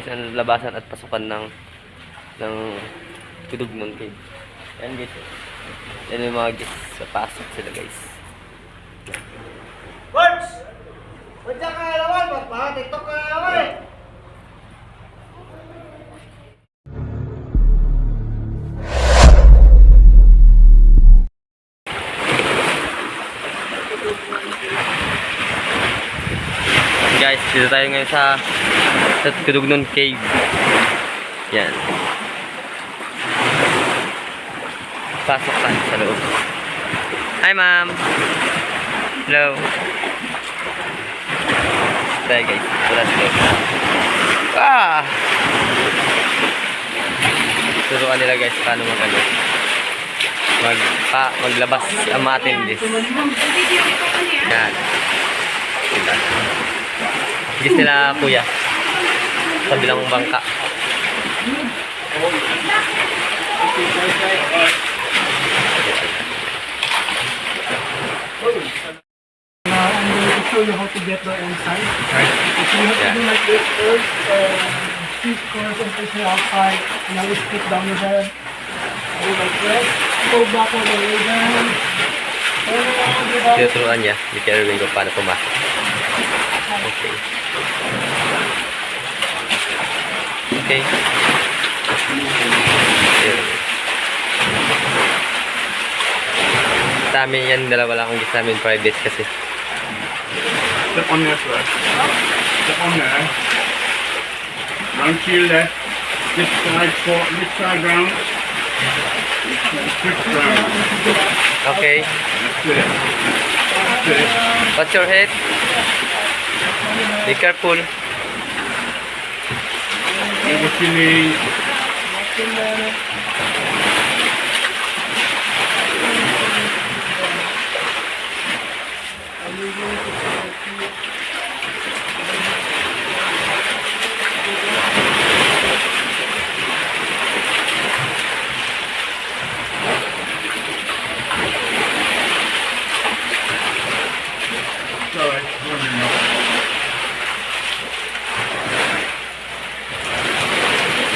guys ang labasan at pasukan ng Kudugnon Cave. Yan guys. Yan yung mga guys sa pasok sila guys. Words! Wala ka alawan, pa? TikTok ka alawan eh! Guys, dito tayo ngayon sa Kudugnon Cave. Yan. Pasok tayo sa loob. Hi ma'am. Hello. Tayo guys, wala sa loob. Turuan nila guys paano maglabas ang mga attendees. Yan. Diba? Gis nila kuya sa bilang bangka. I'm going to show you how to get there inside. Right. So you have to do like this first, keep concentration outside, and always put down your head. Go like this, go back all the way down. Tinuturuan niya ni Kerwin kung paano pumasok. Okay. Okay. Sa amin yan, dalawa lang ang gis namin private kasi. Step on there first. Step on there. Round to your left. This side round. Switch round. Okay. That's it. That's it. Watch your head. Be careful. Get what you need.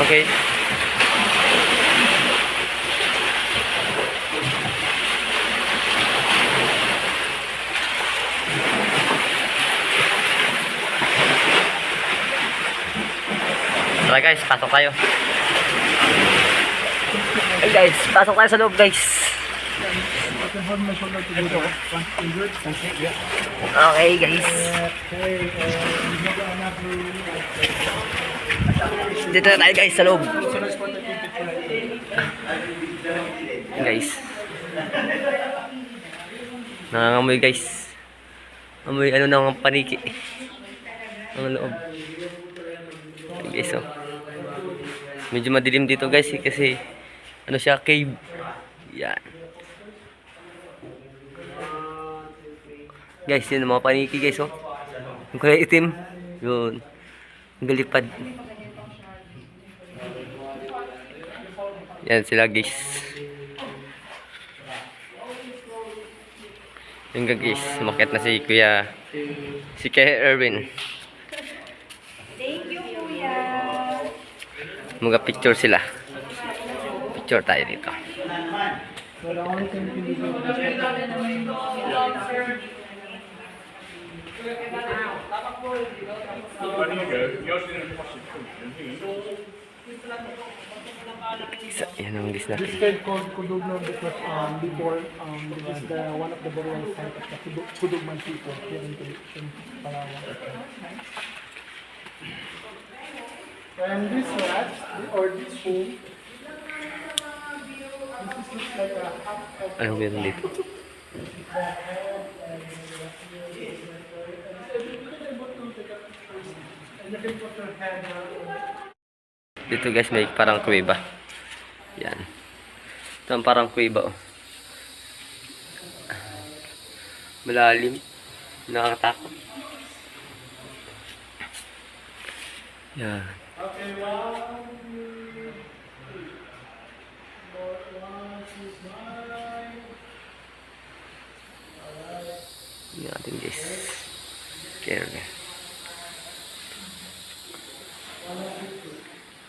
Okay. Tara guys, pasok tayo. Hey guys, pasok tayo sa loob guys. Okay guys. Dito na tayo guys sa loob. Guys. Nangangamoy guys. Amoy ano na ng paniki. Ang loob. Guys, oh. Medyo madilim dito guys kasi ano siya, cave. Yan. Guys, yun mga paniki guys, oh. Yung kulay itim. Yun. Ang galipad. Yan sila guys. Yung guys, sumakit na si Kuya Erwin. Thank you, Kuya. Mga picture sila. Picture tayo dito. Yan ang list natin. This cave called Kudugnon because before this is one of the burial sites of the Kudugman people here in Palawan. And this rat or this fool, this is like a half of Anong meron dito? Dito guys may parang kuweba. Yan. Ito ang parang kuweba, oh. Malalim. Nakakatakot. Yan. Yan natin guys. Careful.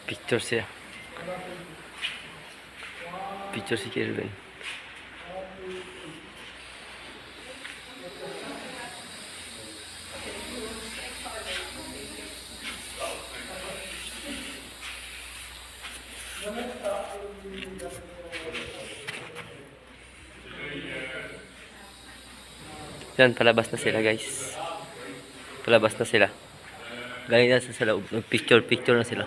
Picture siya. Picture si Kelvin. Yan, palabas na sila guys. Palabas na sila. Galing na sa loob. Picture na sila.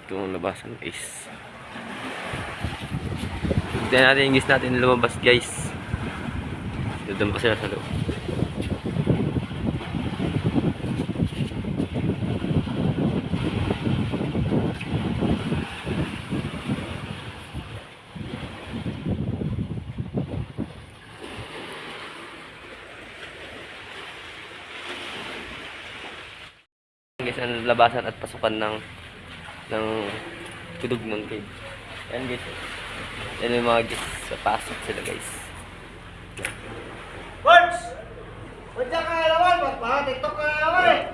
Ito ang labasan guys. Tignan natin yung guys natin lumabas guys. Doon pa sila sa loob. Guys, ang labasan at pasukan ng tulog ng cave. Yan guys. Yan yung mga guys. Pasok sila guys. Words! Huwag ka naman! Magpa-tiktok ka naman!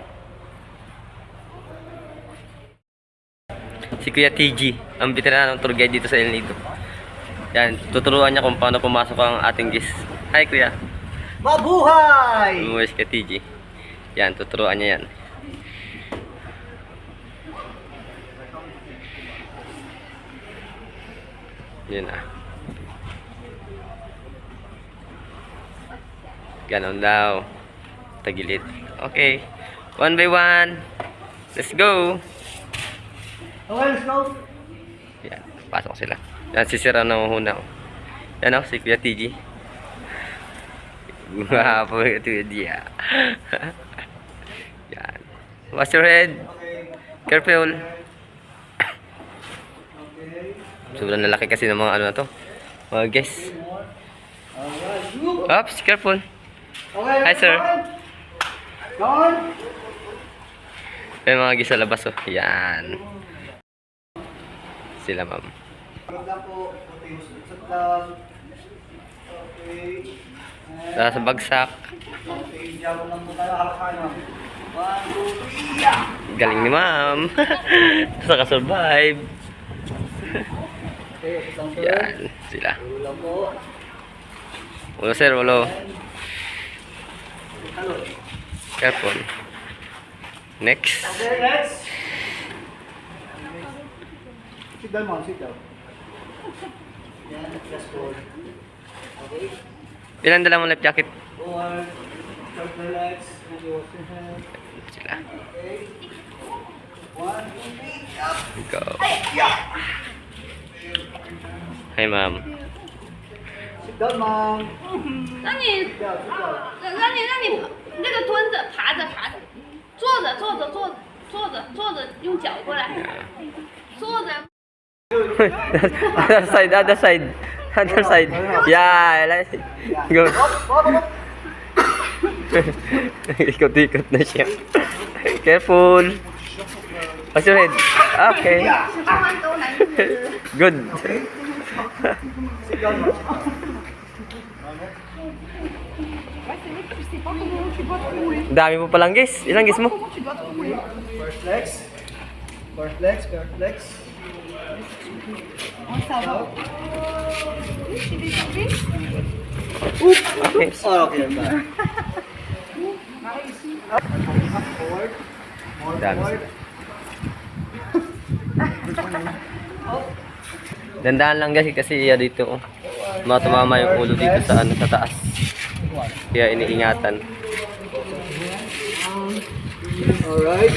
Si Kuya TG, ang veteranong tour guide dito sa El Nido. Yan, tuturuan niya kung paano pumasok ang ating guys. Hi Kuya. Mabuhay! Umuwi si Kuya TG. Yan, tuturuan niya yan. Yun na. Ganon daw. Tagilid. Okay. One by one. Let's go. Okay, let's go! Yan. Pasok sila. Yan, sisira na huna. Yan o, si Kuya TG. Guwapo yung Kuya TG. Yan. Wash your head. Careful. Sobrang lalaki kasi ng mga ano na to. Mga guys. Oops, careful. Okay, Hi, sir. Down! May mga guys sa labas oh. Yan. Sila ma'am. Maganda po. Okay, usap lang. Okay. Sa bagsak. Okay, jump lang po tayo. Hakahan. 1, 2, 3, yeah! Galing ni ma'am. Naka-survive. Okay, isang turn. Yan. Sila. Ulo lang po. Ulo sir, ulo. Ano? Careful. Next. Okay, next. Sit down, ma'am. Sit down. Yan, just hold. Okay. Ilan dala mo life jacket? Or, start relax. Okay, wash your hands. Sila. Okay. 1, 2, 3, up. Go. Yeah. Hi ma'am. Sit down, ma'am. 让你 Sit down, sit down. 让你那个蹲着爬着，坐着用脚过来，坐着。 Other side, other side. Other side. Yeah, let's go. Ikot-ikot na siya. Careful. What's your head? Okay. Good. Sit down, ma'am. Dami mo palang guys. Ilang guys mo? First legs. First legs, first legs. Out. Okay. Oh, okay, I'm back. Up, forward. More Dami. forward. Dandaan lang guys kasi dito tumama yung ulo dito sa ano sa taas. Kaya iniingatan. Alright.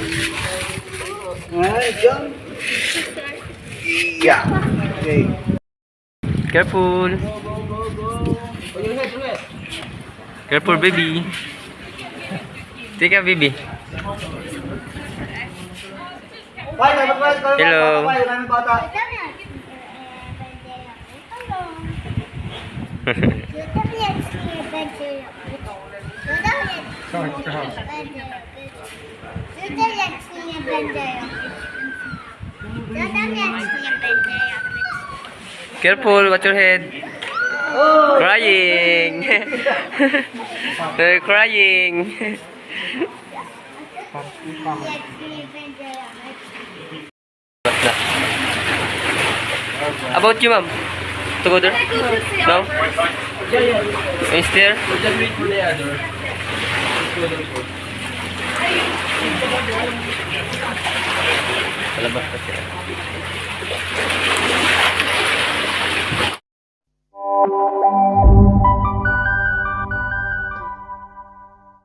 Alright, jump. Yeah. Okay. Careful. Put your head, relax. Careful baby. Tika baby. Hello. Bata. 주대력층에 밴드요. 주대력층에 밴드요. Careful, watch your head. Crying. They're crying. 주대력층에 밴드요. About you, ma'am? To go there? No? Are you still? Palabas pa siya.